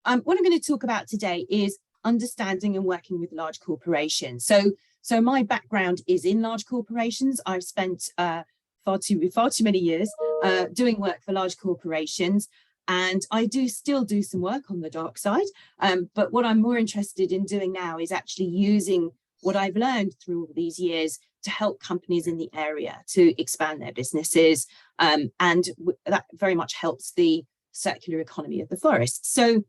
what I'm going to talk about today is understanding and working with large corporations. So my background is in large corporations. I've spent far too many years doing work for large corporations, and I still do some work on the dark side. But what I'm more interested in doing now is actually using what I've learned through all these years to help companies in the area to expand their businesses, and that very much helps the circular economy of the forest. So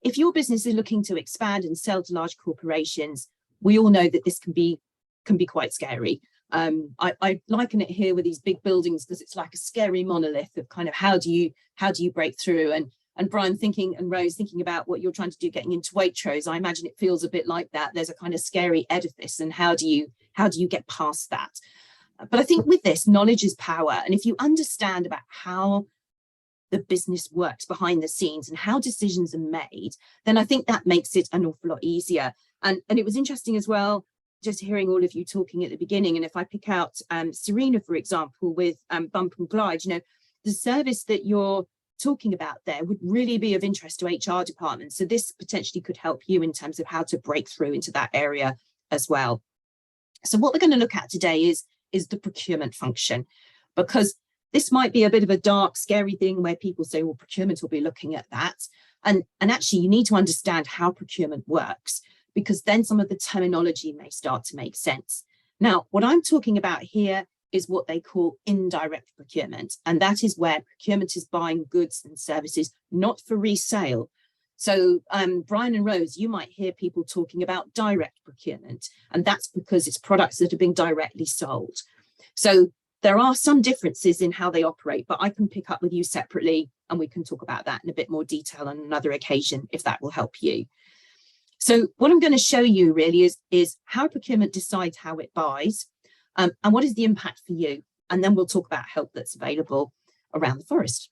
if your business is looking to expand and sell to large corporations, we all know that this can be quite scary. I liken it here with these big buildings because it's like a scary monolith of kind of how do you break through, and Brian and Rose thinking about what you're trying to do getting into Waitrose, I imagine it feels a bit like that. There's a kind of scary edifice, and how do you get past that? But I think with this, knowledge is power, and if you understand about how the business works behind the scenes and how decisions are made, then I think that makes it an awful lot easier. And it was interesting as well, just hearing all of you talking at the beginning. And if I pick out Serena, for example, with Bump and Glide, the service that you're talking about there would really be of interest to HR departments. So this potentially could help you in terms of how to break through into that area as well. So what we're going to look at today is the procurement function, because this might be a bit of a dark, scary thing where people say, well, procurement will be looking at that. And actually, you need to understand how procurement works, because then some of the terminology may start to make sense. Now, what I'm talking about here is what they call indirect procurement. And that is where procurement is buying goods and services, not for resale. So Brian and Rose, you might hear people talking about direct procurement, and that's because it's products that are being directly sold. So there are some differences in how they operate, but I can pick up with you separately, and we can talk about that in a bit more detail on another occasion if that will help you. So what I'm going to show you really is how procurement decides how it buys, and what is the impact for you. And then we'll talk about help that's available around the forest.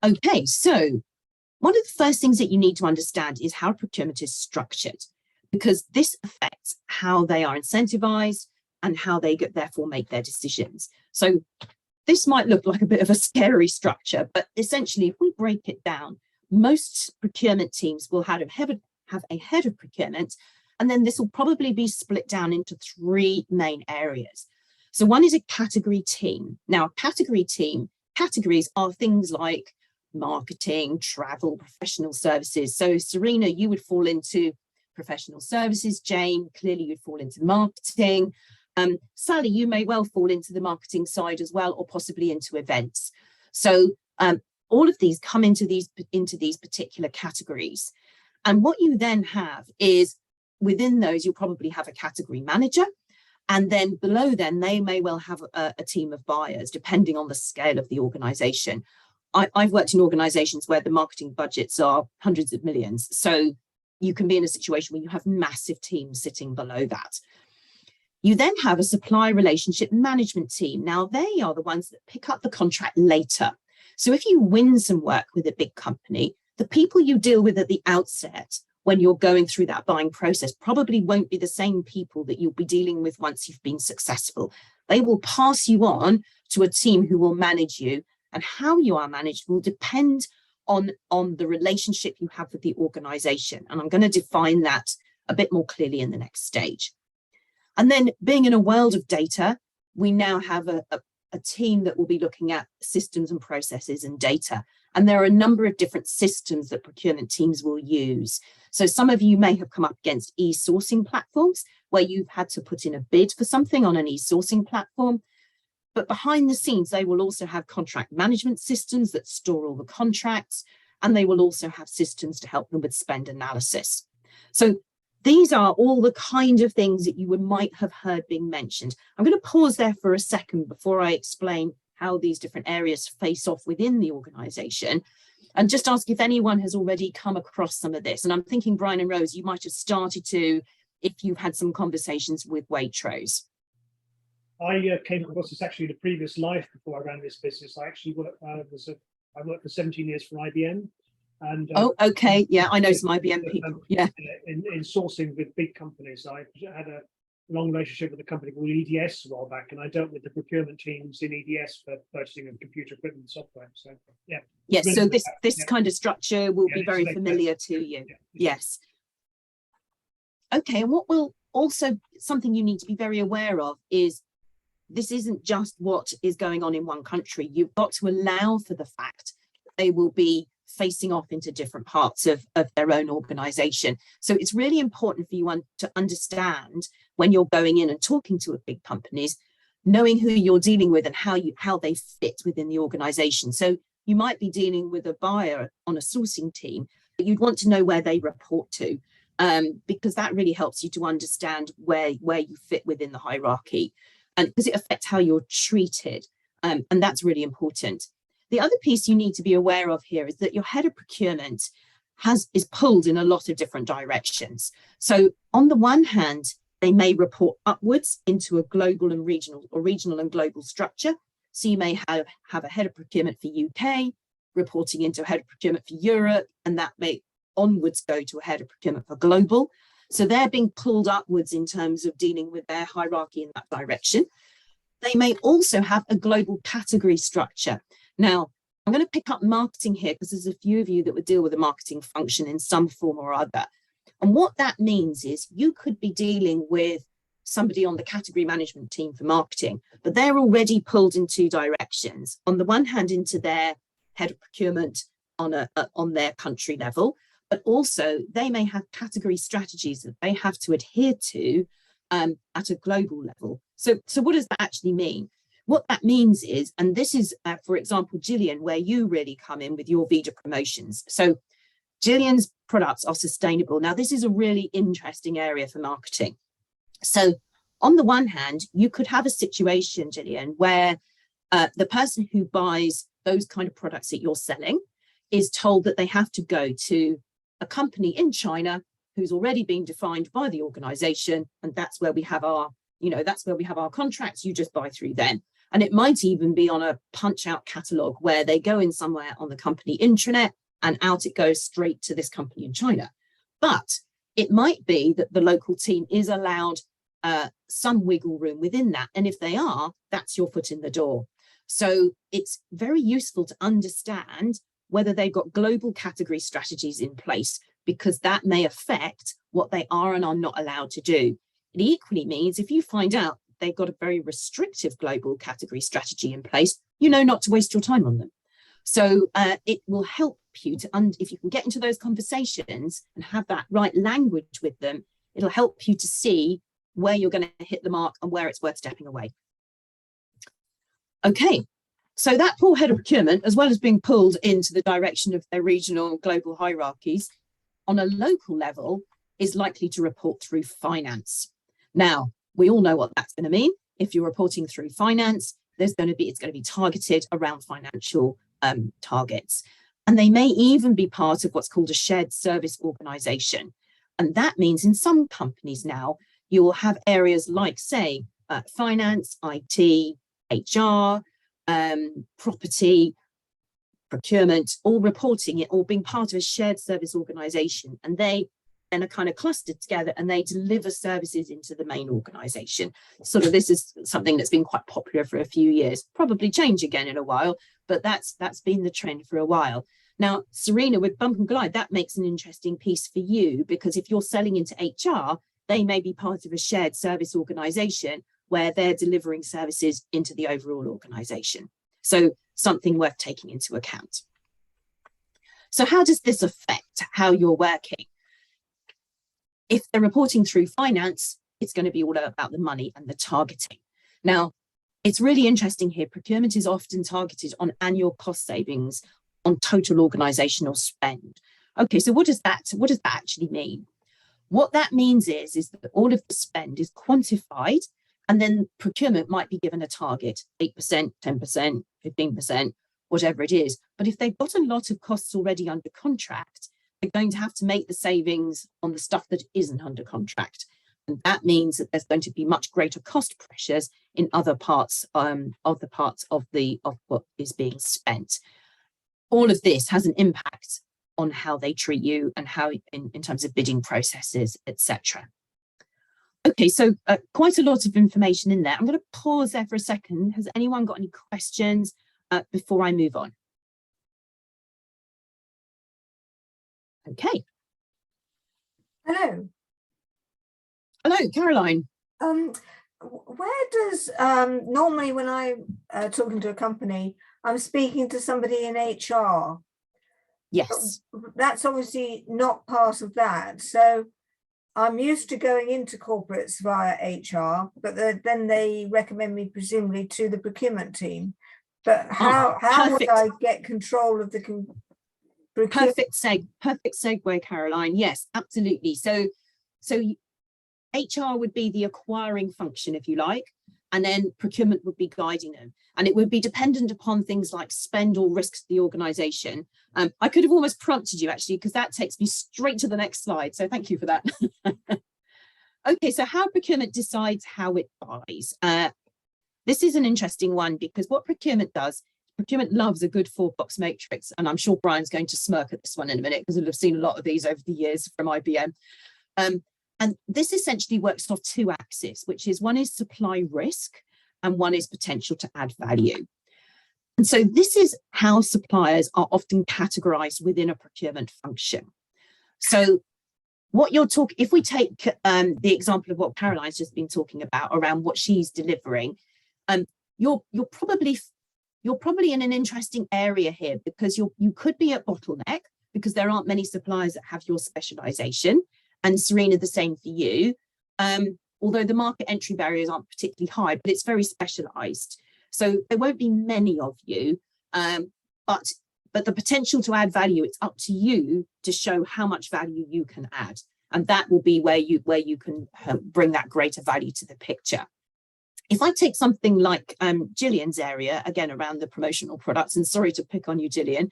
Okay, so one of the first things that you need to understand is how procurement is structured, because this affects how they are incentivized and how they therefore make their decisions. So this might look like a bit of a scary structure, but essentially, if we break it down, most procurement teams will have a head of procurement, and then this will probably be split down into three main areas. So one is a category team. Now, a category team, categories are things like marketing, travel, professional services. So Serena, you would fall into professional services. Jane, clearly you'd fall into marketing. Sally, you may well fall into the marketing side as well, or possibly into events. So all of these come into these particular categories. And what you then have is within those, you'll probably have a category manager. And then below them, they may well have a team of buyers, depending on the scale of the organization. I've worked in organizations where the marketing budgets are hundreds of millions. So you can be in a situation where you have massive teams sitting below that. You then have a supply relationship management team. Now, they are the ones that pick up the contract later. So if you win some work with a big company, the people you deal with at the outset when you're going through that buying process probably won't be the same people that you'll be dealing with once you've been successful. They will pass you on to a team who will manage you, and how you are managed will depend on the relationship you have with the organization. And I'm going to define that a bit more clearly in the next stage. And then, being in a world of data, we now have a team that will be looking at systems and processes and data. And there are a number of different systems that procurement teams will use. So some of you may have come up against e-sourcing platforms where you've had to put in a bid for something on an e-sourcing platform. But behind the scenes, they will also have contract management systems that store all the contracts, and they will also have systems to help them with spend analysis. So these are all the kind of things that you might have heard being mentioned. I'm going to pause there for a second before I explain how these different areas face off within the organization, and just ask if anyone has already come across some of this. And I'm thinking, Brian and Rose, you might have started to, if you've had some conversations with Waitrose. I came across this actually in a previous life before I ran this business. I actually worked, I worked for 17 years for IBM. And oh, okay, yeah, I know some IBM people. Yeah, in sourcing with big companies. I had long relationship with a company called EDS a while back, and I dealt with the procurement teams in EDS for purchasing of computer equipment and software. So yeah. Yes, so this yeah. kind of structure will be this very is familiar to you. Yeah. Yes. Okay, and what will also, something you need to be very aware of is this isn't just what is going on in one country. You've got to allow for the fact that they will be facing off into different parts of their own organization. So it's really important for you to understand when you're going in and talking to big companies, knowing who you're dealing with and how they fit within the organization. So you might be dealing with a buyer on a sourcing team, but you'd want to know where they report to, because that really helps you to understand where you fit within the hierarchy, and because it affects how you're treated, and that's really important. The other piece you need to be aware of here is that your head of procurement is pulled in a lot of different directions. So on the one hand, they may report upwards into a global and regional, or regional and global structure. So you may have a head of procurement for UK reporting into a head of procurement for Europe, and that may onwards go to a head of procurement for global. So they're being pulled upwards in terms of dealing with their hierarchy in that direction. They may also have a global category structure. Now, I'm going to pick up marketing here because there's a few of you that would deal with a marketing function in some form or other. And what that means is you could be dealing with somebody on the category management team for marketing, but they're already pulled in two directions. On the one hand, into their head of procurement on their country level, but also they may have category strategies that they have to adhere to at a global level. So what does that actually mean? What that means is, and this is, for example, Gillian, where you really come in with your Vida promotions. So Gillian's products are sustainable. Now, this is a really interesting area for marketing. So on the one hand, you could have a situation, Gillian, where the person who buys those kind of products that you're selling is told that they have to go to a company in China who's already been defined by the organization, and that's where we have our, that's where we have our contracts. You just buy through them. And it might even be on a punch out catalog where they go in somewhere on the company intranet and out it goes straight to this company in China. But it might be that the local team is allowed some wiggle room within that. And if they are, that's your foot in the door. So it's very useful to understand whether they've got global category strategies in place, because that may affect what they are and are not allowed to do. It equally means if you find out they've got a very restrictive global category strategy in place, you know not to waste your time on them. So it will help you to, if you can get into those conversations and have that right language with them, it'll help you to see where you're going to hit the mark and where it's worth stepping away. Okay, so that poor head of procurement, as well as being pulled into the direction of their regional global hierarchies, on a local level, is likely to report through finance. Now, we all know what that's going to mean. If you're reporting through finance, it's going to be targeted around financial targets. And they may even be part of what's called a shared service organization. And that means in some companies now, you will have areas like, say, finance, IT, HR, property, procurement, all reporting it, all being part of a shared service organization. And they then are kind of clustered together and they deliver services into the main organization. Sort of, this is something that's been quite popular for a few years, probably change again in a while, but that's been the trend for a while. Now, Serena, with Bump and Glide, that makes an interesting piece for you, because if you're selling into HR, they may be part of a shared service organization where they're delivering services into the overall organization. So something worth taking into account. So how does this affect how you're working? If they're reporting through finance, it's going to be all about the money and the targeting. Now, it's really interesting here. Procurement is often targeted on annual cost savings on total organizational spend. Okay, so what does that actually mean? What that means is that all of the spend is quantified, and then procurement might be given a target, 8%, 10%, 15%, whatever it is. But if they've got a lot of costs already under contract, they're going to have to make the savings on the stuff that isn't under contract. And that means that there's going to be much greater cost pressures in other parts of what is being spent. All of this has an impact on how they treat you and how in terms of bidding processes, etc. Okay, so quite a lot of information in there. I'm going to pause there for a second. Has anyone got any questions before I move on? Okay. Hello. Hello, Caroline. Where does normally when I'm talking to a company, I'm speaking to somebody in HR. Yes. But that's obviously not part of that. So I'm used to going into corporates via HR, but then they recommend me presumably to the procurement team. But how would I get control of the procurement? Perfect segue, Caroline. Yes, absolutely. So HR would be the acquiring function, if you like, and then procurement would be guiding them. And it would be dependent upon things like spend or risks the organization. I could have almost prompted you actually, because that takes me straight to the next slide. So thank you for that. Okay, so how procurement decides how it buys. This is an interesting one because what procurement does, procurement loves a good 4-box matrix. And I'm sure Brian's going to smirk at this one in a minute because he'll have seen a lot of these over the years from IBM. And this essentially works off 2 axes, which is one is supply risk and one is potential to add value. And so this is how suppliers are often categorized within a procurement function. So what you're talking, if we take the example of what Caroline's just been talking about around what she's delivering, you're probably in an interesting area here because you could be at bottleneck because there aren't many suppliers that have your specialization. And Serena, the same for you. Although the market entry barriers aren't particularly high, but it's very specialized. So there won't be many of you, but the potential to add value, it's up to you to show how much value you can add. And that will be where you can bring that greater value to the picture. If I take something like Gillian's area, again, around the promotional products, and sorry to pick on you, Gillian,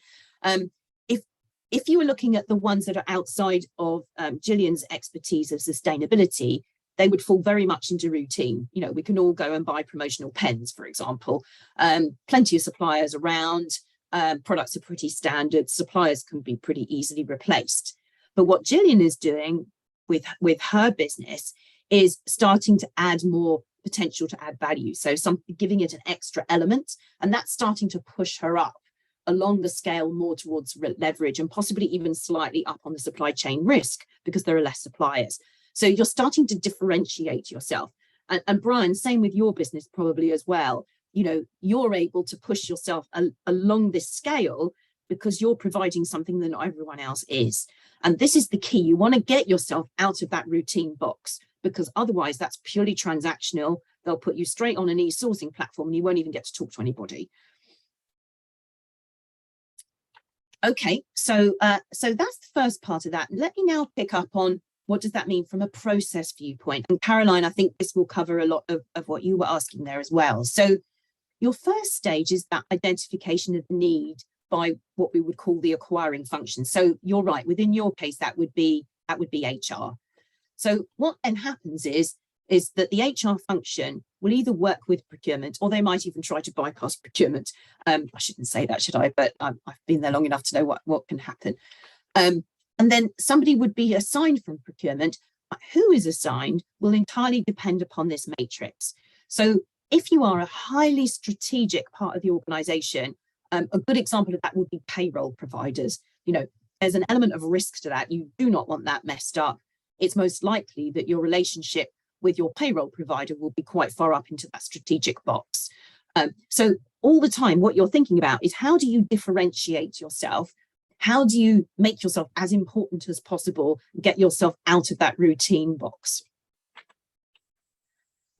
if you were looking at the ones that are outside of Gillian's expertise of sustainability, they would fall very much into routine. You know, we can all go and buy promotional pens, for example. Plenty of suppliers around, products are pretty standard, suppliers can be pretty easily replaced. But what Gillian is doing with her business is starting to add more potential to add value. So giving it an extra element, and that's starting to push her up along the scale more towards leverage and possibly even slightly up on the supply chain risk because there are less suppliers. So you're starting to differentiate yourself. And Brian, same with your business probably as well. You know, you're able to push yourself along this scale because you're providing something that not everyone else is. And this is the key. You want to get yourself out of that routine box because otherwise that's purely transactional. They'll put you straight on an e-sourcing platform and you won't even get to talk to anybody. Okay, so that's the first part of that. Let me now pick up on what does that mean from a process viewpoint. And Caroline, I think this will cover a lot of what you were asking there as well. So your first stage is that identification of the need by what we would call the acquiring function. So you're right, within your case, that would be HR. So what then happens is that the HR function will either work with procurement or they might even try to bypass procurement. I shouldn't say that, should I? But I've been there long enough to know what can happen. And then somebody would be assigned from procurement. Who is assigned will entirely depend upon this matrix. So if you are a highly strategic part of the organization, a good example of that would be payroll providers. You know, there's an element of risk to that. You do not want that messed up. It's most likely that your relationship with your payroll provider will be quite far up into that strategic box. So all the time, what you're thinking about is how do you differentiate yourself? How do you make yourself as important as possible, get yourself out of that routine box?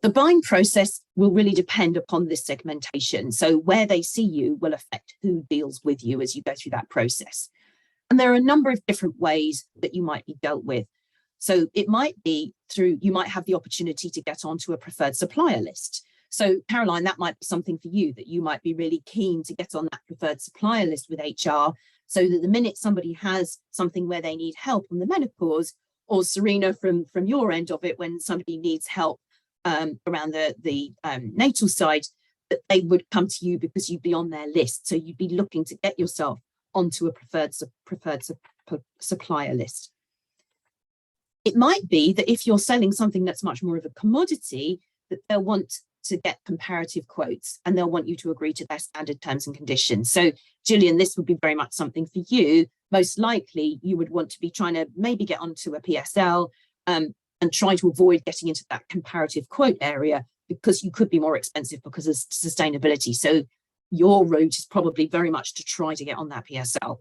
The buying process will really depend upon this segmentation. So where they see you will affect who deals with you as you go through that process. And there are a number of different ways that you might be dealt with. So it might be through, you might have the opportunity to get onto a preferred supplier list. So Caroline, that might be something for you, that you might be really keen to get on that preferred supplier list with HR, so that the minute somebody has something where they need help on the menopause, or Serena from your end of it, when somebody needs help around the natal side, that they would come to you because you'd be on their list. So you'd be looking to get yourself onto a preferred supplier list. It might be that if you're selling something that's much more of a commodity, that they'll want to get comparative quotes and they'll want you to agree to their standard terms and conditions. So Gillian, this would be very much something for you. Most likely you would want to be trying to maybe get onto a PSL and try to avoid getting into that comparative quote area, because you could be more expensive because of sustainability. So your route is probably very much to try to get on that PSL.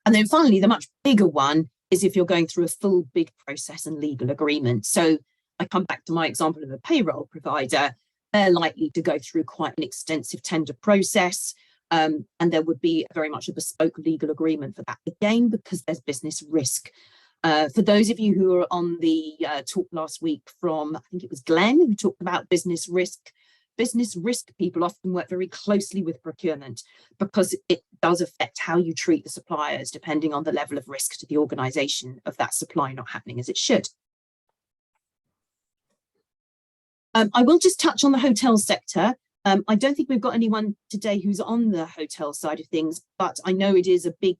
And then finally, the much bigger one is if you're going through a full big process and legal agreement. So I come back to my example of a payroll provider. They're likely to go through quite an extensive tender process, and there would be very much a bespoke legal agreement for that, again, because there's business risk. For those of you who were on the talk last week from, I think it was Glenn, who talked about business risk people often work very closely with procurement because it does affect how you treat the suppliers depending on the level of risk to the organisation of that supply not happening as it should. I will just touch on the hotel sector. I don't think we've got anyone today who's on the hotel side of things, but I know it is a big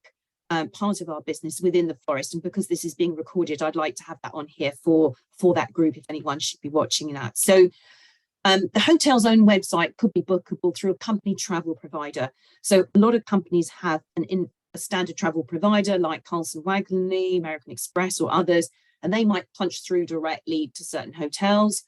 part of our business within the forest, and because this is being recorded, I'd like to have that on here for that group if anyone should be watching that. So the hotel's own website could be bookable through a company travel provider. So a lot of companies have a standard travel provider like Carlson Wagonly, American Express or others, and they might punch through directly to certain hotels,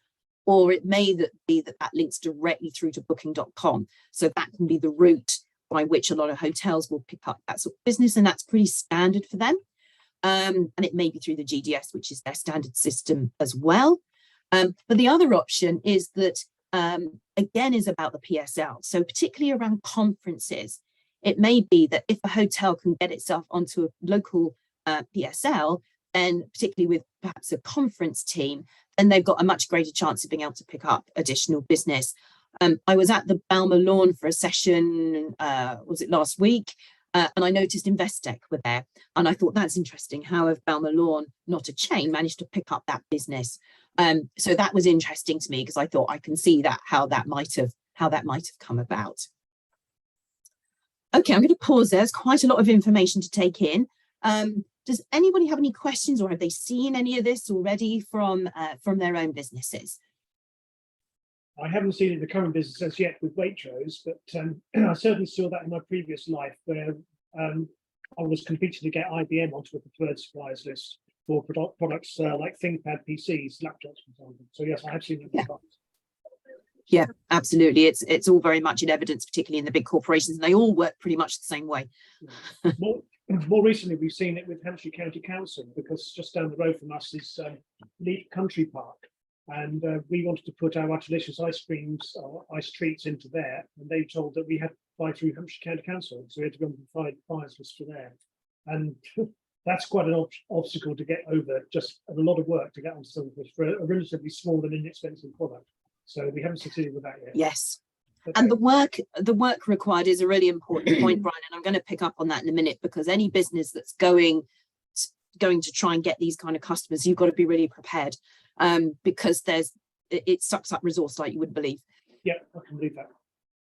or it may be that links directly through to booking.com. So that can be the route by which a lot of hotels will pick up that sort of business, and that's pretty standard for them. And it may be through the GDS, which is their standard system as well. But the other option is that, again, is about the PSL. So particularly around conferences, it may be that if a hotel can get itself onto a local PSL, then particularly with perhaps a conference team, then they've got a much greater chance of being able to pick up additional business. I was at the Balmer Lawn for a session, was it last week? And I noticed Investec were there. And I thought, that's interesting. How have Balmer Lawn, not a chain, managed to pick up that business? So that was interesting to me, because I thought I can see that how that might have come about. Okay, I'm going to pause there. There's quite a lot of information to take in. Does anybody have any questions, or have they seen any of this already from their own businesses? I haven't seen it in the current business as yet with Waitrose, but I certainly saw that in my previous life, where I was competing to get IBM onto a preferred suppliers list for products like ThinkPad PCs, laptops, for example. So yes, I have seen it. Yeah. Yeah, absolutely. It's all very much in evidence, particularly in the big corporations, and they all work pretty much the same way. Yeah. More recently, we've seen it with Hampshire County Council, because just down the road from us is Leap Country Park. And we wanted to put our delicious ice creams or ice treats into there, and they told that we had to buy through Hampshire County Council, so we had to go and provide buyers list for there. And that's quite an obstacle to get over, just a lot of work to get onto something for a relatively small and inexpensive product. So we haven't succeeded with that yet. Yes. Okay. And the work required is a really important point, Brian, and I'm going to pick up on that in a minute, because any business that's going to try and get these kind of customers, you've got to be really prepared, because it sucks up resource like you wouldn't believe. Yeah, I can believe that.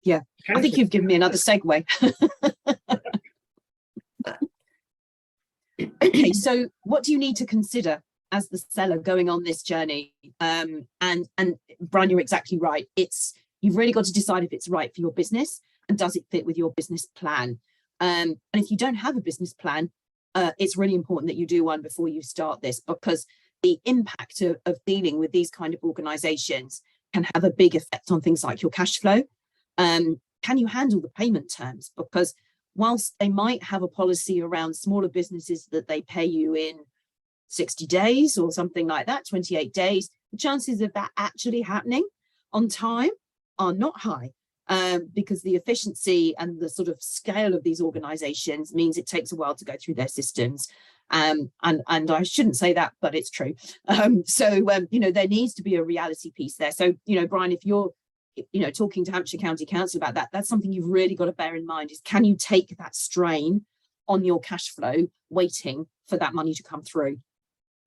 Yeah, I think you've given me another segue. Okay, so what do you need to consider as the seller going on this journey? And Brian, you're exactly right. You've really got to decide if it's right for your business, and does it fit with your business plan? And if you don't have a business plan, it's really important that you do one before you start this, because the impact of dealing with these kind of organizations can have a big effect on things like your cash flow. Can you handle the payment terms? Because whilst they might have a policy around smaller businesses that they pay you in 60 days or something like that, 28 days, the chances of that actually happening on time are not high, because the efficiency and the sort of scale of these organizations means it takes a while to go through their systems. And I shouldn't say that, but it's true. There needs to be a reality piece there. So, Brian, if you're, talking to Hampshire County Council about that, that's something you've really got to bear in mind, is can you take that strain on your cash flow waiting for that money to come through?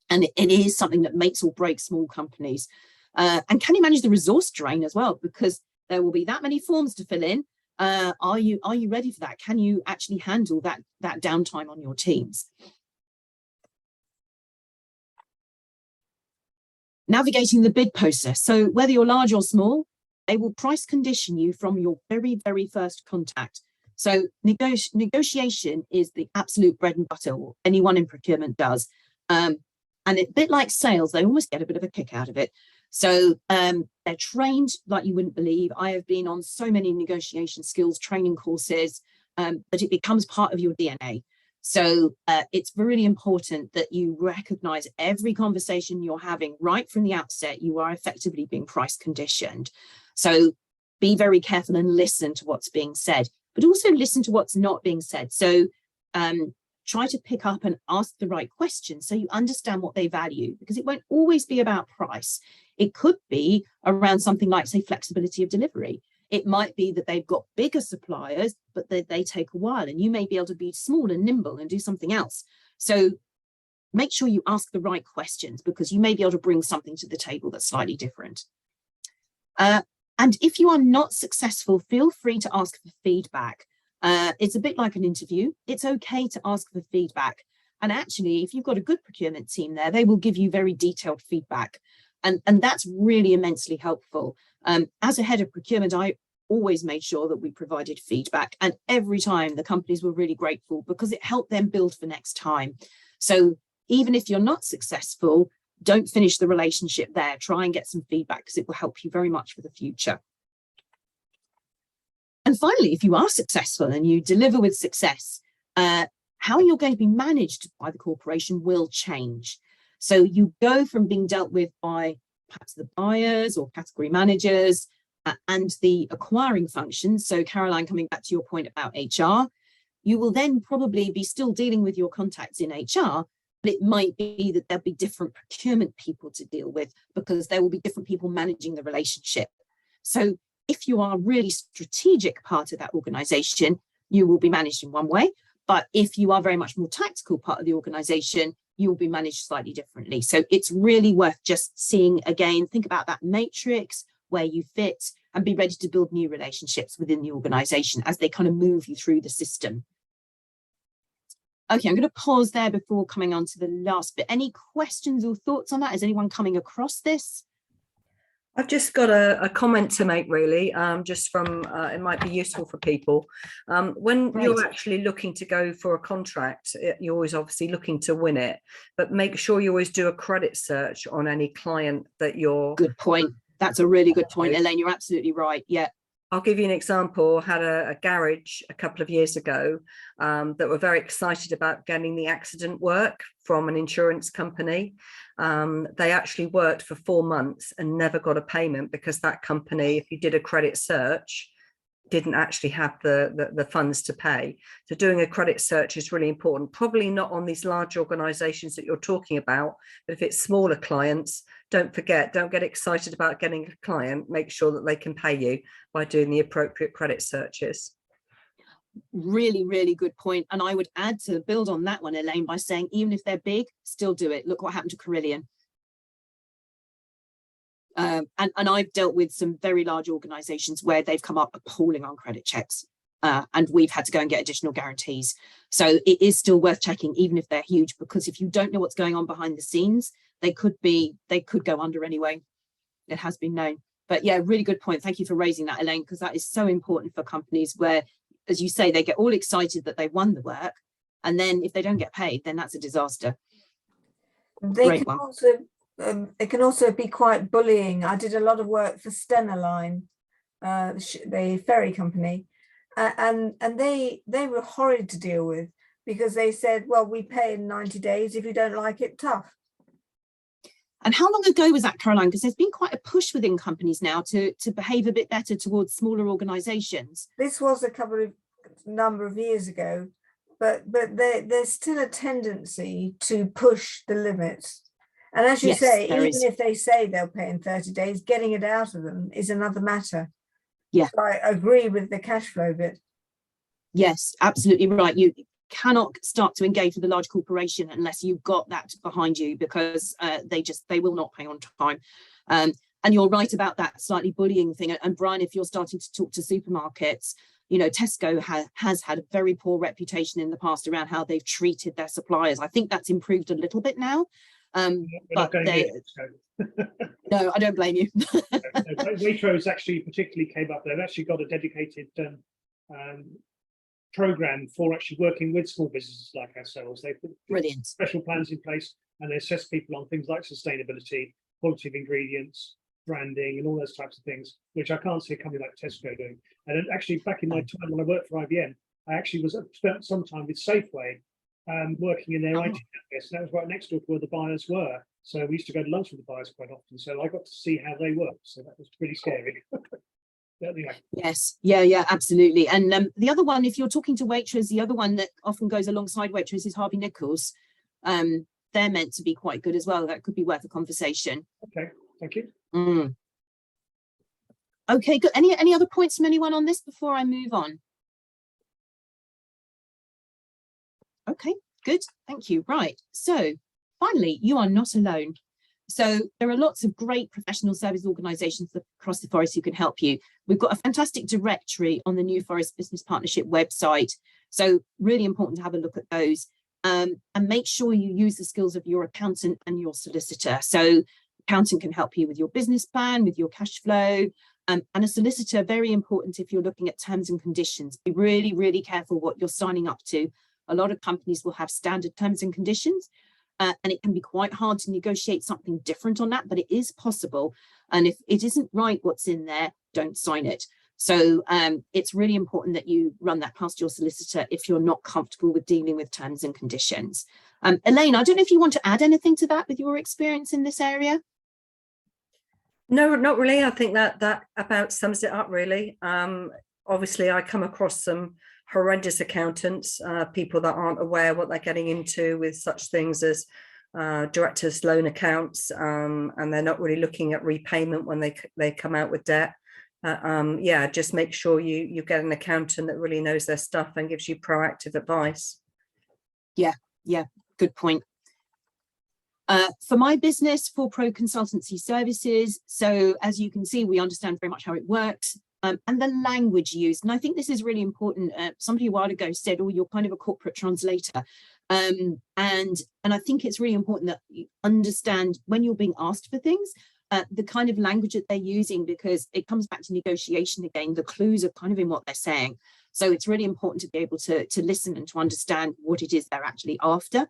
And it is something that makes or breaks small companies. And can you manage the resource drain as well? Because there will be that many forms to fill in. Are you ready for that? Can you actually handle that downtime on your teams? Navigating the bid process. So whether you're large or small, they will price condition you from your very, very first contact. So negotiation is the absolute bread and butter, or anyone in procurement does. And it's a bit like sales, they almost get a bit of a kick out of it. So they're trained like you wouldn't believe. I have been on so many negotiation skills training courses that it becomes part of your DNA. So it's really important that you recognize every conversation you're having right from the outset, you are effectively being price conditioned. So be very careful and listen to what's being said, but also listen to what's not being said. So try to pick up and ask the right questions so you understand what they value, because it won't always be about price. It could be around something like, say, flexibility of delivery. It might be that they've got bigger suppliers, but they take a while, and you may be able to be small and nimble and do something else. So make sure you ask the right questions, because you may be able to bring something to the table that's slightly different. And if you are not successful, feel free to ask for feedback. It's a bit like an interview. It's okay to ask for feedback. And actually, if you've got a good procurement team there, they will give you very detailed feedback. And that's really immensely helpful. As a head of procurement, I always made sure that we provided feedback. And every time the companies were really grateful, because it helped them build for next time. So even if you're not successful, don't finish the relationship there. Try and get some feedback, because it will help you very much for the future. And finally, if you are successful and you deliver with success, how you're going to be managed by the corporation will change. So you go from being dealt with by perhaps the buyers or category managers and the acquiring functions. So Caroline, coming back to your point about HR, you will then probably be still dealing with your contacts in HR, but it might be that there'll be different procurement people to deal with, because there will be different people managing the relationship. So if you are a really strategic part of that organization, you will be managed in one way. But if you are very much more tactical part of the organization, you will be managed slightly differently. So it's really worth just seeing, again, think about that matrix, where you fit, and be ready to build new relationships within the organization as they kind of move you through the system. Okay, I'm going to pause there before coming on to the last bit. Any questions or thoughts on that? Is anyone coming across this? I've just got a comment to make, really, just from, it might be useful for people. When you're actually looking to go for a contract, you're always obviously looking to win it, but make sure you always do a credit search on any client that you're... Good point. That's a really good point, Elaine. You're absolutely right. Yeah. I'll give you an example. I had a garage a couple of years ago that were very excited about getting the accident work from an insurance company. They actually worked for 4 months and never got a payment, because that company, if you did a credit search, didn't actually have the funds to pay. So doing a credit search is really important, probably not on these large organizations that you're talking about, but if it's smaller clients, don't forget, don't get excited about getting a client, make sure that they can pay you by doing the appropriate credit searches. Really, really good point. And I would add, to build on that one, Elaine, by saying, even if they're big, still do it. Look what happened to Carillion. And I've dealt with some very large organizations where they've come up appalling on credit checks, and we've had to go and get additional guarantees. So it is still worth checking, even if they're huge, because if you don't know what's going on behind the scenes, they could go under anyway. It has been known. But yeah, really good point. Thank you for raising that, Elaine, because that is so important for companies where, as you say, they get all excited that they won the work, and then if they don't get paid, then that's a disaster. It can also be quite bullying. I did a lot of work for Stena Line, the ferry company, and they were horrid to deal with, because they said, well, we pay in 90 days. If you don't like it, tough. And how long ago was that, Caroline? Because there's been quite a push within companies now to behave a bit better towards smaller organisations. This was a number of years ago, but there's still a tendency to push the limits. And as you say, even if they say they'll pay in 30 days, getting it out of them is another matter. Yeah. So I agree with the cash flow bit. Yes, absolutely right. You cannot start to engage with a large corporation unless you've got that behind you, because they will not pay on time. And you're right about that slightly bullying thing. And Brian, if you're starting to talk to supermarkets, you know, Tesco has had a very poor reputation in the past around how they've treated their suppliers. I think that's improved a little bit now. We're not But going near it, so. no, I don't blame you. Waitrose actually particularly came up. They've actually got a dedicated program for actually working with small businesses like ourselves. They put Brilliant. special plans in place, and they assess people on things like sustainability, quality of ingredients, branding, and all those types of things, which I can't see a company like Tesco doing. And then actually, back in my time when I worked for IBM, I actually spent some time with Safeway, working in their IT office. That was right next door to where the buyers were. So we used to go to lunch with the buyers quite often. So I got to see how they work. So that was pretty scary. Anyway. Yes, yeah, absolutely. And the other one, if you're talking to Waitrose, the other one that often goes alongside Waitrose is Harvey Nichols. They're meant to be quite good as well. That could be worth a conversation. Okay, thank you. Okay, good. Any other points from anyone on this before I move on? Okay, good. Thank you. Right. So finally, you are not alone. So there are lots of great professional service organisations across the forest who can help you. We've got a fantastic directory on the New Forest Business Partnership website. So really important to have a look at those, and make sure you use the skills of your accountant and your solicitor. So accountant can help you with your business plan, with your cash flow, and a solicitor, very important if you're looking at terms and conditions. Be really, really careful what you're signing up to. A lot of companies will have standard terms and conditions, and it can be quite hard to negotiate something different on that, but it is possible. And if it isn't right what's in there, don't sign it. So it's really important that you run that past your solicitor if you're not comfortable with dealing with terms and conditions. Elaine, I don't know if you want to add anything to that with your experience in this area? No, not really. I think that about sums it up, really. Obviously, I come across some horrendous accountants, people that aren't aware what they're getting into with such things as directors' loan accounts, and they're not really looking at repayment when they come out with debt. Yeah, just make sure you get an accountant that really knows their stuff and gives you proactive advice. Yeah, good point. For my business, for Pro Consultancy Services, so as you can see, we understand very much how it works, and the language used. And I think this is really important. Somebody a while ago said, oh, you're kind of a corporate translator. And I think it's really important that you understand when you're being asked for things, the kind of language that they're using, because it comes back to negotiation again. The clues are kind of in what they're saying. So it's really important to be able to listen and to understand what it is they're actually after.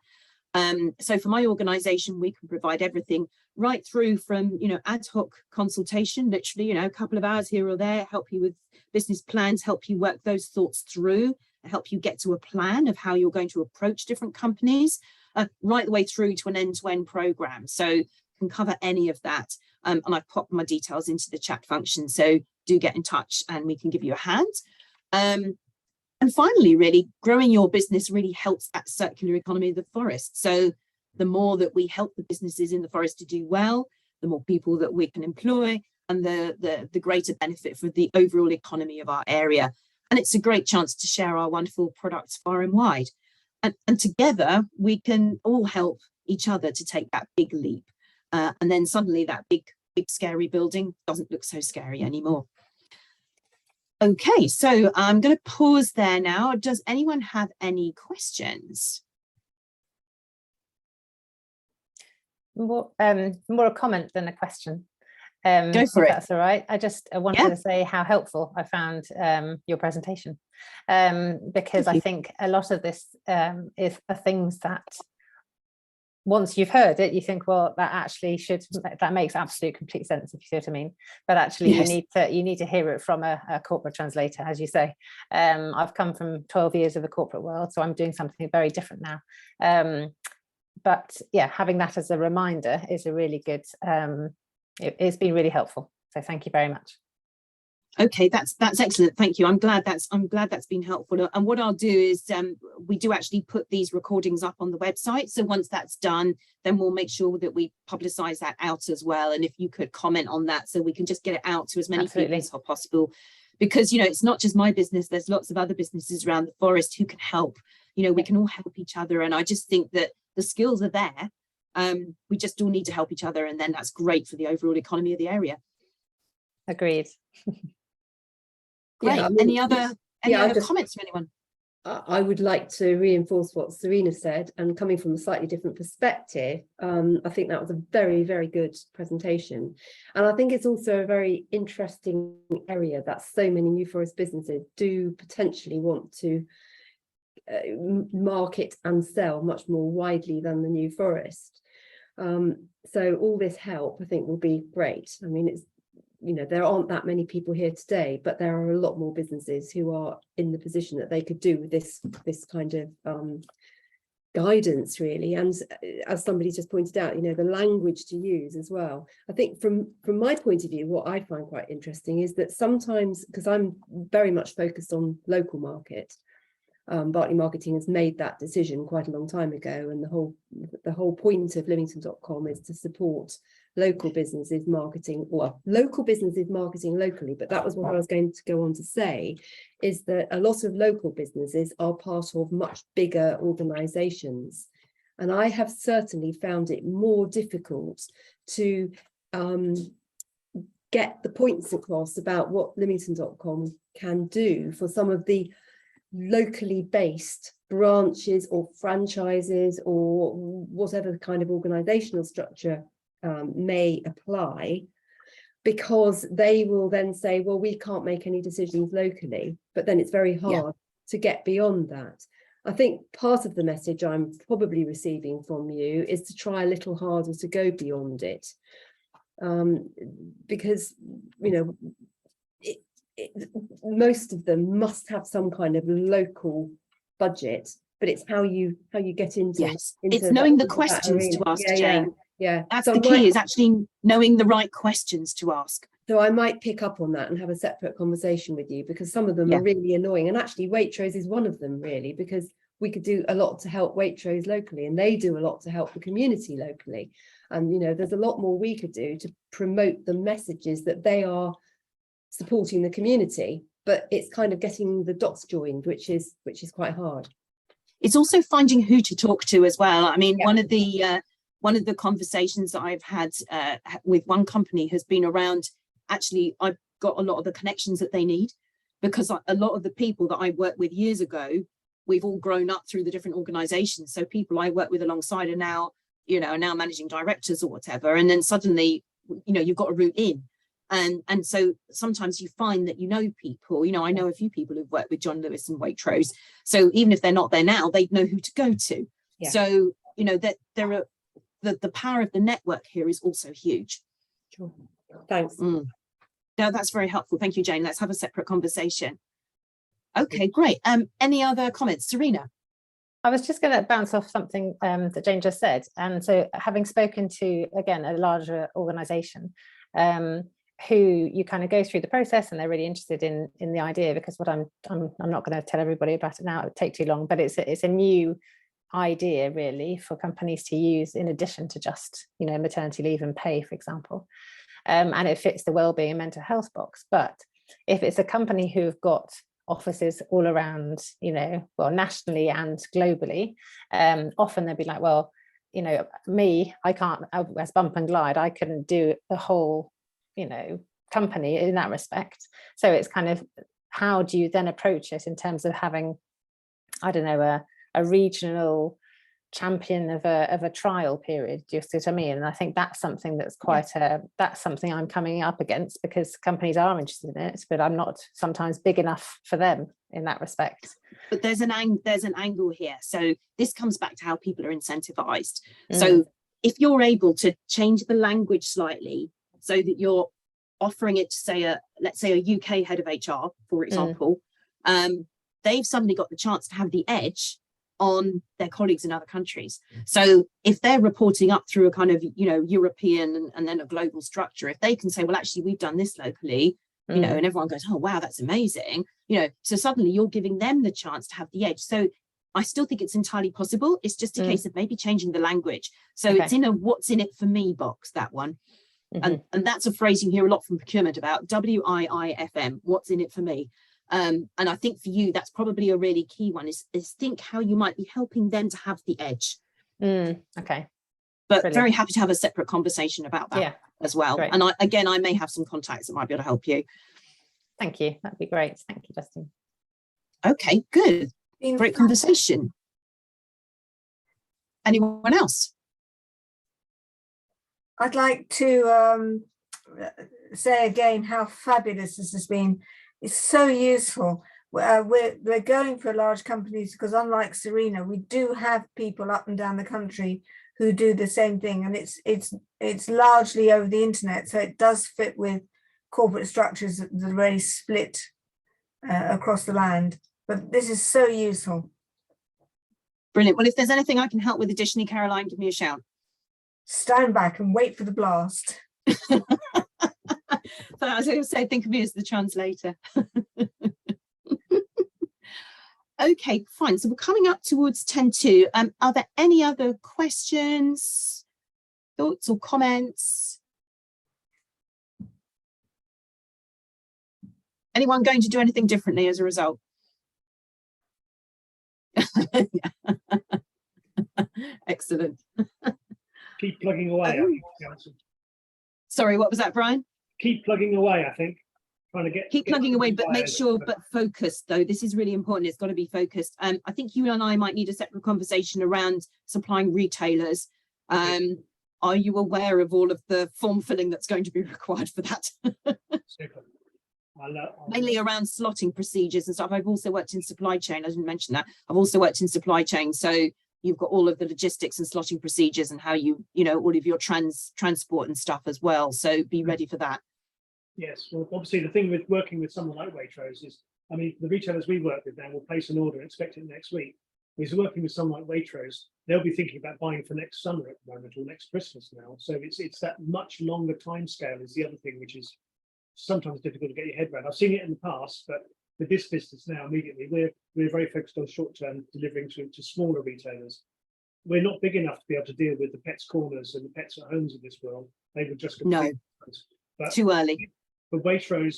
So for my organisation, we can provide everything right through from, ad hoc consultation, literally, a couple of hours here or there, help you with business plans, help you work those thoughts through, help you get to a plan of how you're going to approach different companies, right the way through to an end-to-end programme. So can cover any of that. And I've popped my details into the chat function. So do get in touch and we can give you a hand. And finally, really, growing your business really helps that circular economy of the forest. So the more that we help the businesses in the forest to do well, the more people that we can employ, and the greater benefit for the overall economy of our area. And it's a great chance to share our wonderful products far and wide. And together, we can all help each other to take that big leap. And then suddenly that big, scary building doesn't look so scary anymore. Okay, so I'm going to pause there now. Does anyone have any questions? More a comment than a question. Go for it. That's all right. I just wanted to say how helpful I found your presentation, because I think a lot of this are things that once you've heard it, you think, well, that makes absolute complete sense, if you see what I mean. But actually, yes, you need to hear it from a corporate translator, as you say. I've come from 12 years of the corporate world, so I'm doing something very different now. But yeah, having that as a reminder is a really good. It's been really helpful. So thank you very much. Okay, that's excellent. Thank you. I'm glad that's been helpful. And what I'll do is we do actually put these recordings up on the website. So once that's done, then we'll make sure that we publicize that out as well. And if you could comment on that, so we can just get it out to as many people as possible. Because it's not just my business. There's lots of other businesses around the forest who can help. We can all help each other. And I just think that the skills are there. We just all need to help each other, and then that's great for the overall economy of the area. Agreed. Great. Any other comments from anyone? I would like to reinforce what Serena said, and coming from a slightly different perspective, I think that was a very, very good presentation. And I think it's also a very interesting area that so many New Forest businesses do potentially want to market and sell much more widely than the New Forest. So all this help, I think, will be great. I mean, it's, you know, there aren't that many people here today, but there are a lot more businesses who are in the position that they could do with this kind of guidance, really. And as somebody just pointed out, you know, the language to use as well. I think from my point of view, what I find quite interesting is that sometimes, because I'm very much focused on local market, Bartley Marketing has made that decision quite a long time ago, and the whole point of Lymington.com is to support local businesses marketing, well, local businesses marketing locally. But that was what I was going to go on to say, is that a lot of local businesses are part of much bigger organisations, and I have certainly found it more difficult to get the points across about what Lymington.com can do for some of the locally based branches or franchises or whatever kind of organizational structure may apply, because they will then say, well, we can't make any decisions locally, but then it's very hard to get beyond that. I think part of the message I'm probably receiving from you is to try a little harder to go beyond it, because, you know, most of them must have some kind of local budget, but it's how you get into it's knowing the questions to ask, Jane. That's So the key, is actually knowing the right questions to ask. So I might pick up on that and have a separate conversation with you, because some of them are really annoying, and actually Waitrose is one of them, really, because we could do a lot to help Waitrose locally, and they do a lot to help the community locally. And, you know, there's a lot more we could do to promote the messages that they are supporting the community, but it's kind of getting the dots joined, which is quite hard. It's also finding who to talk to as well. I mean, one of the conversations that I've had with one company has been around, actually, I've got a lot of the connections that they need, because a lot of the people that I worked with years ago, we've all grown up through the different organizations. So people I work with alongside are now, you know, managing directors or whatever. And then suddenly, you know, you've got a route in. And so sometimes you find that, you know, people, you know, I know a few people who've worked with John Lewis and Waitrose. So even if they're not there now, they know who to go to. So, you know, that there are the power of the network here is also huge. Sure. Thanks. No, that's very helpful. Thank you, Jane. Let's have a separate conversation. Okay, great. Any other comments? Serena? I was just going to bounce off something that Jane just said. And so, having spoken to, again, a larger organisation, who you kind of go through the process and they're really interested in the idea, because what I'm not going to tell everybody about it now, it would take too long, but it's a new idea really for companies to use in addition to just, you know, maternity leave and pay, for example, and it fits the wellbeing and mental health box. But if it's a company who've got offices all around, you know, well, nationally and globally, often they'll be like, well, you know, I can't, as Bump and Glide, I couldn't do the whole, you know, company in that respect. So it's kind of, how do you then approach it in terms of having, I don't know, a regional champion of a trial period? Do you see what I mean? And I think that's something that's quite that's something I'm coming up against, because companies are interested in it, but I'm not sometimes big enough for them in that respect. But there's an angle here. So this comes back to how people are incentivized. So if you're able to change the language slightly, so that you're offering it to, say, let's say a UK head of HR, for example, they've suddenly got the chance to have the edge on their colleagues in other countries. So if they're reporting up through a kind of, you know, European and then a global structure, if they can say, well, actually, we've done this locally, you know, and everyone goes, oh, wow, that's amazing. You know, so suddenly you're giving them the chance to have the edge. So I still think it's entirely possible. It's just a case of maybe changing the language. So it's in a what's in it for me box, that one. And that's a phrase you hear a lot from procurement about, WIIFM, what's in it for me. And I think for you, that's probably a really key one, is think how you might be helping them to have the edge. Okay. But brilliant. Very happy to have a separate conversation about that as well. Great. And I may have some contacts that might be able to help you. Thank you. That'd be great. Thank you, Justine. Okay, good. Great conversation. Anyone else? I'd like to say again how fabulous this has been. It's so useful. We're going for large companies because, unlike Serena, we do have people up and down the country who do the same thing, and it's largely over the internet, so it does fit with corporate structures that are very split across the land. But this is so useful. Brilliant. Well, if there's anything I can help with additionally, Caroline, give me a shout. Stand back and wait for the blast. So as I say, think of me as the translator. Okay, fine. So we're coming up towards 10:02. Are there any other questions, thoughts or comments? Anyone going to do anything differently as a result? Excellent. Keep plugging away. I think, Sorry, what was that, Brian? keep plugging away, I think. Trying to Keep plugging away, but make inspired. sure, but focused though. This is really important. It's got to be focused. I think you and I might need a separate conversation around supplying retailers. Are you aware of all of the form filling that's going to be required for that? Super. Mainly around slotting procedures and stuff. I've also worked in supply chain. I didn't mention that. I've also worked in supply chain. So you've got all of the logistics and slotting procedures and how you know, all of your transport and stuff as well. So be ready for that. Yes, well, obviously the thing with working with someone like Waitrose is, I mean, the retailers we work with now will place an order and expect it next week. Whereas working with someone like Waitrose, they'll be thinking about buying for next summer at the moment or next Christmas now. So it's that much longer time scale is the other thing, which is sometimes difficult to get your head around. I've seen it in the past, but with this business now, immediately we're very focused on short-term delivering to smaller retailers. We're not big enough to be able to deal with the Pets Corners and the Pets at Homes of this world. They would just No, but too early. But Waitrose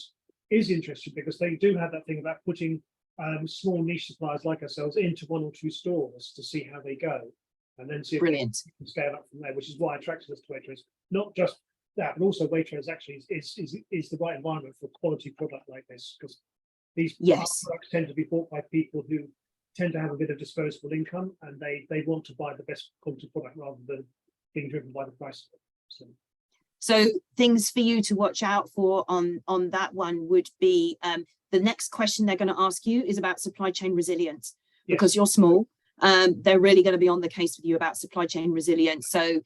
is interested because they do have that thing about putting small niche suppliers like ourselves into 1 or 2 stores to see how they go, and then see if Brilliant. we can scale up from there, which is why attracted us to Waitrose. Not just that, but also Waitrose actually is the right environment for quality product like this, because these products tend to be bought by people who tend to have a bit of disposable income, and they want to buy the best quality product rather than being driven by the price. So things for you to watch out for on that one would be the next question they're going to ask you is about supply chain resilience, because you're small. They're really going to be on the case with you about supply chain resilience. So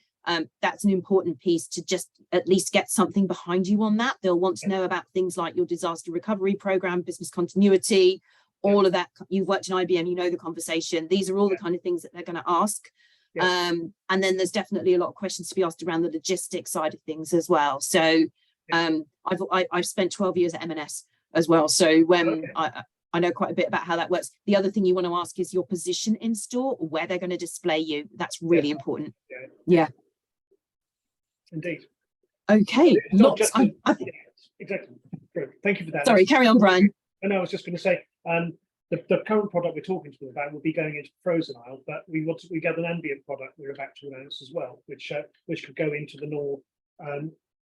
that's an important piece to just at least get something behind you on that. They'll want to know about things like your disaster recovery program, business continuity, all of that. You've worked in IBM, you know the conversation. These are all the kind of things that they're going to ask. And then there's definitely a lot of questions to be asked around the logistics side of things as well. So I've spent 12 years at M&S as well. So when I know quite a bit about how that works. The other thing you want to ask is your position in store, or where they're going to display you. That's really important. Yeah. Indeed. Okay. Lots. Exactly. Good. Thank you for that. Sorry, carry on, Brian. And I was just going to say, the current product we're talking to them about will be going into frozen aisle, but we got an ambient product we're about to announce as well, which could go into the normal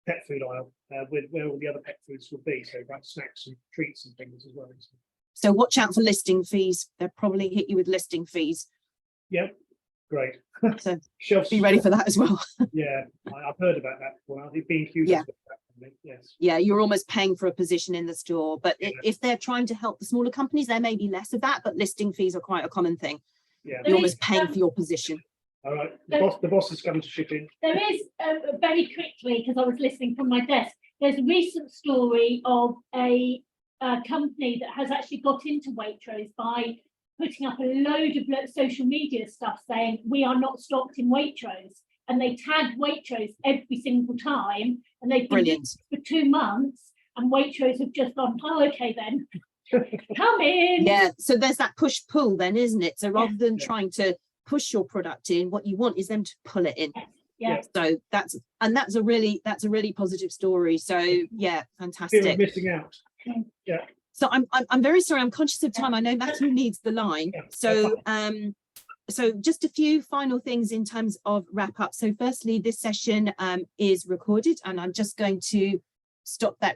pet food aisle, where all the other pet foods would be. So about snacks and treats and things as well. So watch out for listing fees. They'll probably hit you with listing fees. Yep. Great. So Shelves, be ready for that as well. Yeah, I've heard about that before. It's being huge. Yes. Yeah, you're almost paying for a position in the store, but if they're trying to help the smaller companies, there may be less of that, but listing fees are quite a common thing. Yeah, you're almost paying for your position. All right, the boss is coming to chip in. There is very quickly, because I was listening from my desk, there's a recent story of a company that has actually got into Waitrose by putting up a load of social media stuff saying we are not stocked in Waitrose, and they tagged Waitrose every single time, and they've been doing it for 2 months, and Waitrose have just gone, oh, okay then, come in. Yeah, so there's that push-pull then, isn't it? So rather than trying to push your product in, what you want is them to pull it in. Yeah. So that's a really positive story. So yeah, fantastic. Fear of missing out. Yeah. So I'm very sorry, I'm conscious of time. I know Matthew needs the line. So so just a few final things in terms of wrap up. So firstly, this session is recorded, and I'm just going to stop that